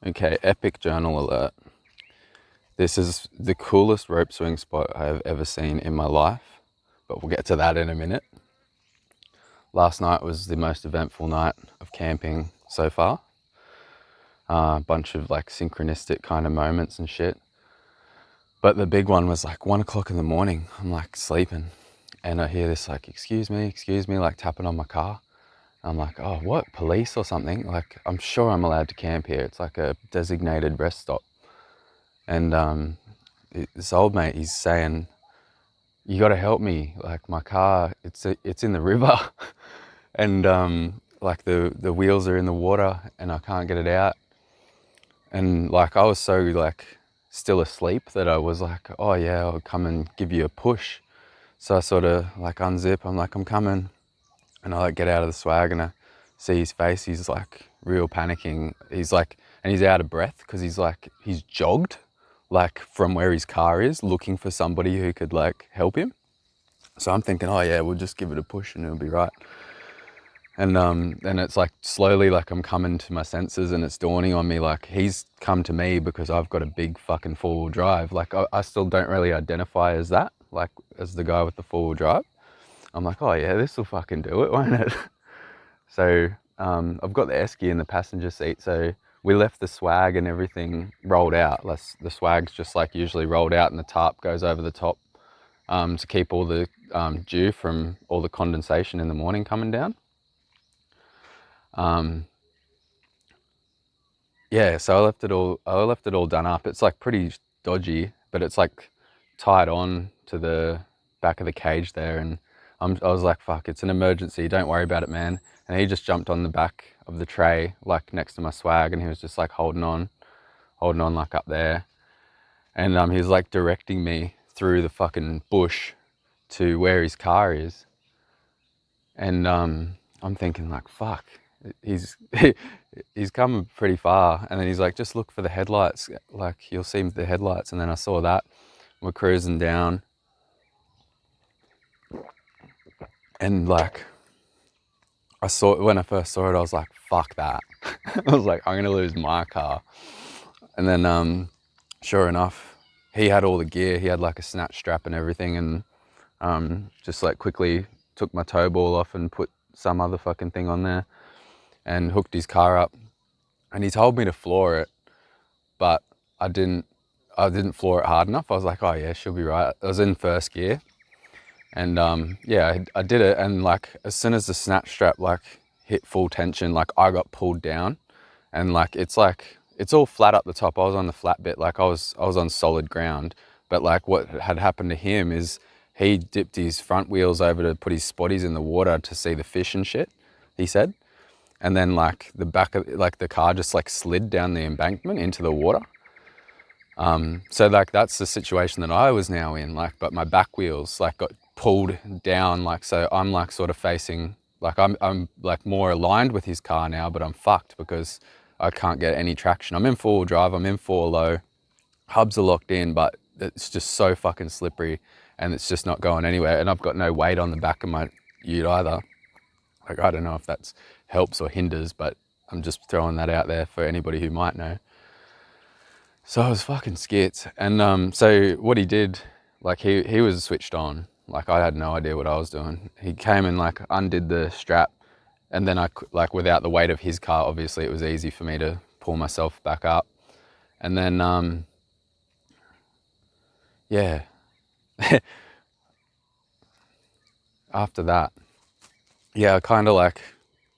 Okay, epic journal alert. This is the coolest rope swing spot I have ever seen in my life, but we'll get to that in a minute. Last night was the most eventful night of camping so far. A bunch of like synchronistic kind of moments and shit. But the big one was like 1 o'clock in the morning. I'm like sleeping and I hear this like, excuse me, like tapping on my car. I'm like, oh, what, police or something? Like, I'm sure I'm allowed to camp here. It's like a designated rest stop. And this old mate, he's saying, you got to help me. Like my car, it's in the river, and like the wheels are in the water, and I can't get it out. And like I was so like still asleep that I was like, oh yeah, I'll come and give you a push. So I sort of like unzip. I'm like, I'm coming, and I like get out of the swag, and I see his face. He's like real panicking. He's like, and he's out of breath because he's jogged like from where his car is, looking for somebody who could like help him. So I'm thinking, oh yeah, we'll just give it a push and it'll be right. And it's like slowly like I'm coming to my senses, and it's dawning on me like he's come to me because I've got a big fucking four-wheel drive. Like I still don't really identify as that, like as the guy with the four-wheel drive. I'm like, oh yeah, this will fucking do it, won't it? So I've got the esky in the passenger seat, so we left the swag and everything rolled out. The swag's just like usually rolled out, and the tarp goes over the top to keep all the dew from all the condensation in the morning coming down. Yeah, so I left it all done up. It's like pretty dodgy, but it's like tied on to the back of the cage there, and I was like, fuck, it's an emergency, don't worry about it, man. And he just jumped on the back of the tray, like next to my swag, and he was just like holding on like up there. And he was like directing me through the fucking bush to where his car is. And I'm thinking like, fuck, he's he's come pretty far. And then he's like, just look for the headlights, like you'll see the headlights. And then I saw that. We're cruising down, and like when I first saw it, I was like, fuck that. I was like, I'm gonna lose my car. And then sure enough, he had all the gear. He had like a snatch strap and everything, and just like quickly took my tow ball off and put some other fucking thing on there and hooked his car up. And he told me to floor it, but I didn't floor it hard enough. I was like, oh yeah, she'll be right. I was in first gear, and yeah, I did it. And like as soon as the snatch strap like hit full tension, like I got pulled down, and like it's all flat up the top. I was on the flat bit, like I was on solid ground. But like what had happened to him is he dipped his front wheels over to put his spotties in the water to see the fish and shit, he said. And then like the back of like the car just like slid down the embankment into the water. So like that's the situation that I was now in, like, but my back wheels like got pulled down, like, so I'm like sort of facing, like I'm like more aligned with his car now, but I'm fucked because I can't get any traction. I'm in four-wheel drive, I'm in four low, hubs are locked in, but it's just so fucking slippery and it's just not going anywhere. And I've got no weight on the back of my ute either. Like, I don't know if that helps or hinders, but I'm just throwing that out there for anybody who might know. So I was fucking skits. And so what he did, like he was switched on. Like I had no idea what I was doing. He came and like undid the strap, and then like without the weight of his car, obviously it was easy for me to pull myself back up. And then yeah, after that, yeah, I kind of like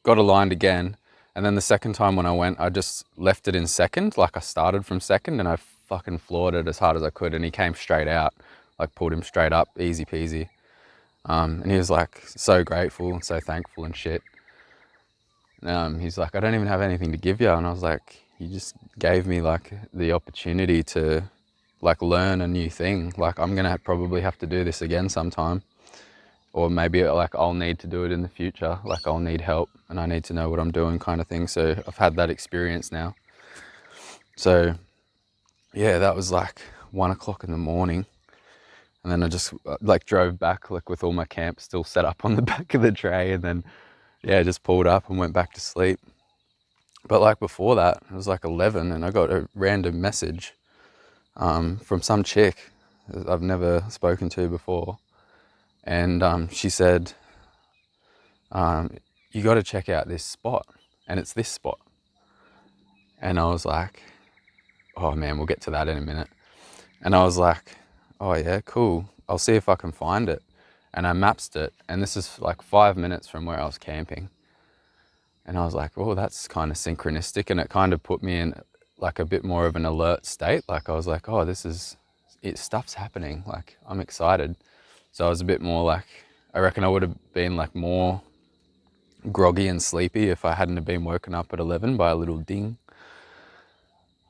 got aligned again. And then the second time when I went, I just left it in second. Like I started from second and I fucking floored it as hard as I could. And he came straight out, like pulled him straight up, easy peasy. And he was like so grateful and so thankful and shit. He's like, I don't even have anything to give you. And I was like, you just gave me like the opportunity to like learn a new thing. Like I'm gonna probably have to do this again sometime. Or maybe like I'll need to do it in the future. Like I'll need help and I need to know what I'm doing kind of thing. So I've had that experience now. So yeah, that was like 1 o'clock in the morning. And then I just like drove back like with all my camp still set up on the back of the tray. And then yeah, just pulled up and went back to sleep. But like before that, it was like 11 and I got a random message from some chick I've never spoken to before. And she said, you got to check out this spot. And it's this spot. And I was like, oh man, we'll get to that in a minute. And I was like, oh yeah, cool. I'll see if I can find it. And I mapped it. And this is like 5 minutes from where I was camping. And I was like, oh, that's kind of synchronistic. And it kind of put me in like a bit more of an alert state. Like I was like, oh, stuff's happening. Like I'm excited. So I was a bit more like, I reckon I would have been like more groggy and sleepy if I hadn't have been woken up at 11 by a little ding.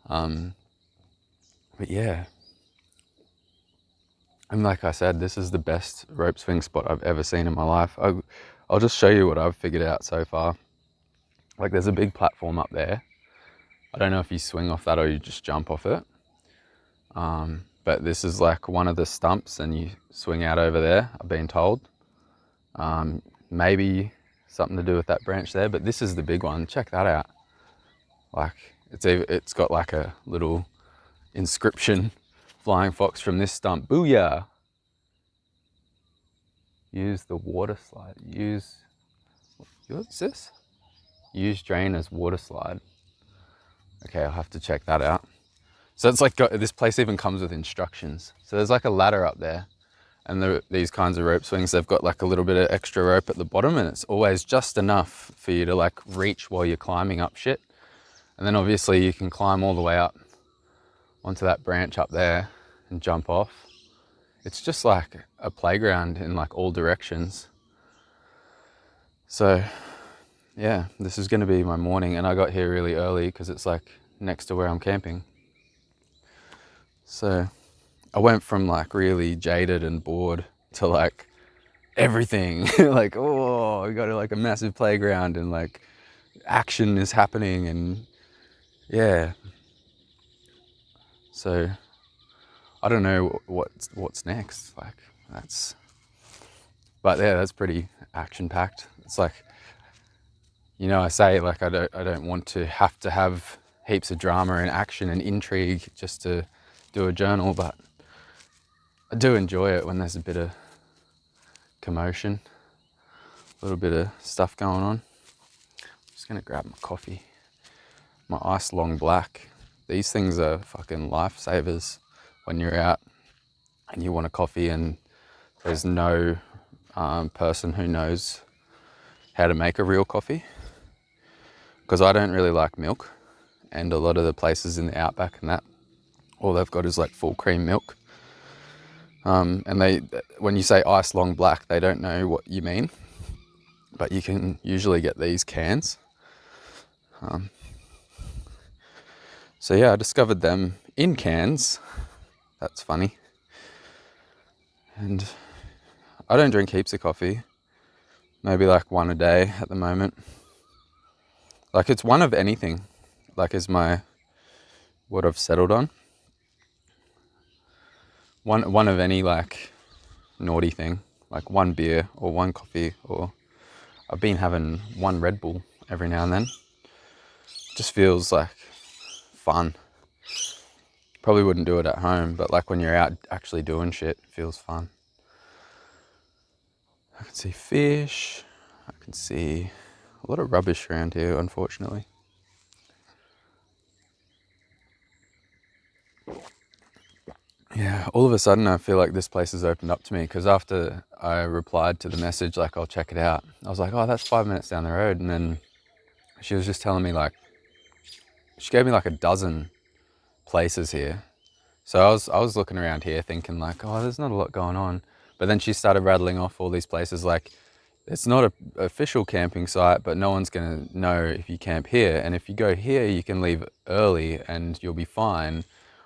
But yeah. And like I said, this is the best rope swing spot I've ever seen in my life. I'll just show you what I've figured out so far. Like there's a big platform up there. I don't know if you swing off that or you just jump off it. But this is like one of the stumps and you swing out over there, I've been told. Maybe something to do with that branch there, but this is the big one. Check that out. Like it's got like a little inscription, flying fox from this stump. Booyah! Use the water slide. What's this? Use drain as water slide. Okay, I'll have to check that out. So it's like, this place even comes with instructions. So there's like a ladder up there, and these kinds of rope swings, they've got like a little bit of extra rope at the bottom, and it's always just enough for you to like reach while you're climbing up shit. And then obviously you can climb all the way up onto that branch up there and jump off. It's just like a playground in like all directions. So yeah, this is going to be my morning, and I got here really early because it's like next to where I'm camping. So I went from like really jaded and bored to like everything. Like, oh, we got like a massive playground and like action is happening, and yeah. So I don't know what's next. Like but yeah, that's pretty action packed. It's like, you know, I say like I don't want to have heaps of drama and action and intrigue just to do a journal, but I do enjoy it when there's a bit of commotion, a little bit of stuff going on. I'm just gonna grab my coffee, my ice long black. These things are fucking lifesavers when you're out and you want a coffee and there's no person who knows how to make a real coffee. Because I don't really like milk, and a lot of the places in the outback and that, all they've got is like full cream milk. And when you say ice long black, they don't know what you mean, but you can usually get these cans. So yeah, I discovered them in cans. That's funny. And I don't drink heaps of coffee, maybe like one a day at the moment. Like it's one of anything, like is what I've settled on. One of any like naughty thing, like one beer or one coffee, or I've been having one Red Bull every now and then. Just feels like fun. Probably wouldn't do it at home, but like when you're out actually doing shit, it feels fun. I can see fish. I can see a lot of rubbish around here, unfortunately. Yeah, all of a sudden I feel like this place has opened up to me, because after I replied to the message, like, I'll check it out, I was like, oh, that's 5 minutes down the road. And then she was just telling me like, she gave me like a dozen places here. So I was looking around here thinking like, oh, there's not a lot going on. But then she started rattling off all these places like, it's not an official camping site, but no one's going to know if you camp here. And if you go here, you can leave early and you'll be fine.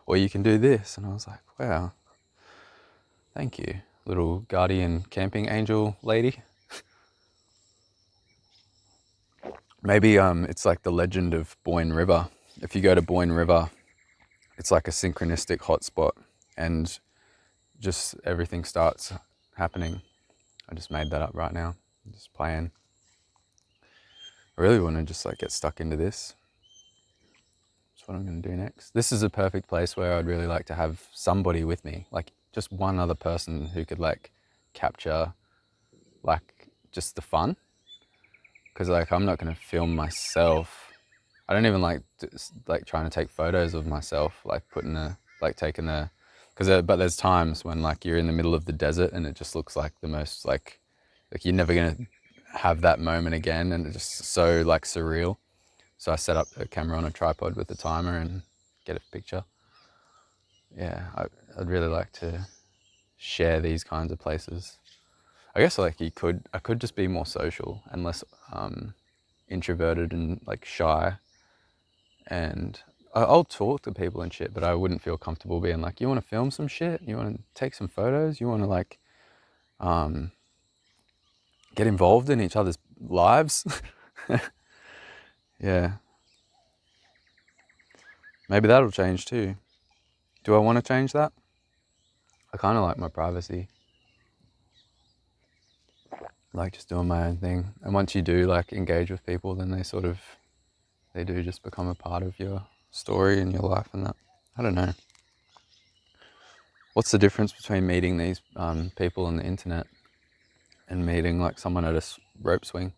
Or you can do this. And I was like, wow, thank you, little guardian camping angel lady. Maybe it's like the legend of Boyne River. If you go to Boyne River, it's like a synchronistic hotspot and just everything starts happening. I just made that up right now. I'm just playing. I really want to just like get stuck into this. what I'm going to do next. This is a perfect place where I'd really like to have somebody with me, like just one other person who could like capture like just the fun. Because like I'm not going to film myself. I don't even like trying to take photos of myself, like taking the, because but there's times when like you're in the middle of the desert and it just looks like the most like you're never going to have that moment again, and it's just so like surreal. So I set up a camera on a tripod with a timer and get a picture. Yeah, I'd really like to share these kinds of places. I guess like I could just be more social and less introverted and like shy, and I'll talk to people and shit, but I wouldn't feel comfortable being like, you want to film some shit? You want to take some photos? You want to like get involved in each other's lives? Yeah. Maybe that'll change too. Do I want to change that? I kind of like my privacy. Like just doing my own thing. And once you do like engage with people, then they do just become a part of your story and your life and that. I don't know. What's the difference between meeting these people on the internet and meeting like someone at a rope swing?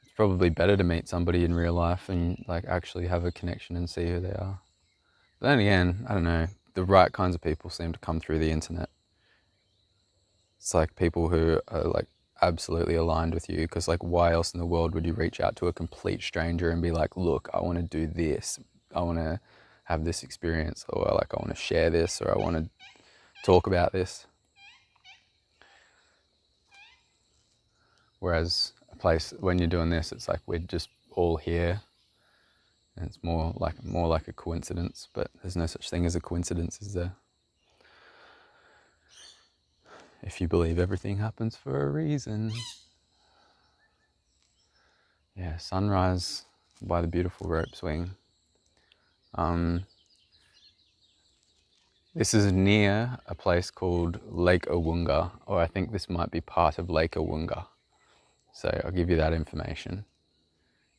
It's probably better to meet somebody in real life and like actually have a connection and see who they are. But then again, I don't know, the right kinds of people seem to come through the internet. It's like people who are like absolutely aligned with you, because like why else in the world would you reach out to a complete stranger and be like, look, I want to do this, I want to have this experience, or like I want to share this, or I want to talk about this. Whereas a place, when you're doing this, it's like we're just all here, and it's more like a coincidence. But there's no such thing as a coincidence, is there? If you believe everything happens for a reason. Yeah, sunrise by the beautiful rope swing. This is near a place called Lake Awunga, or I think this might be part of Lake Awunga. So I'll give you that information.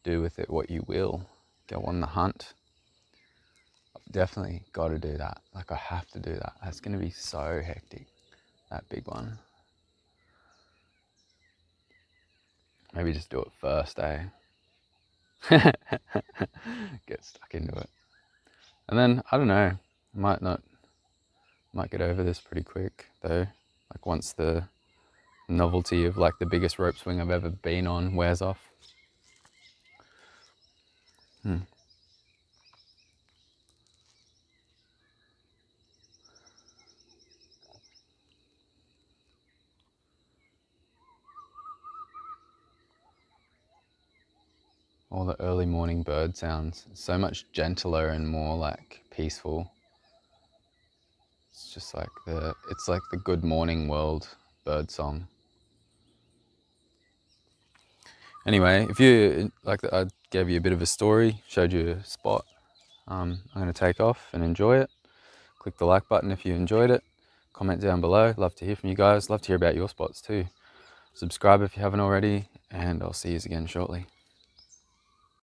Do with it what you will. Go on the hunt. I've definitely got to do that. Like I have to do that. That's going to be so hectic, that big one. Maybe just do it first, eh? Get stuck into it. And then, I don't know, might get over this pretty quick though. Like once the novelty of like the biggest rope swing I've ever been on wears off. All the early morning bird sounds, so much gentler and more like peaceful. It's just like it's like the good morning world bird song. Anyway, if you like that, I gave you a bit of a story, showed you a spot. I'm going to take off and enjoy it. Click the like button if you enjoyed it. Comment down below. Love to hear from you guys. Love to hear about your spots too. Subscribe if you haven't already, and I'll see you again shortly.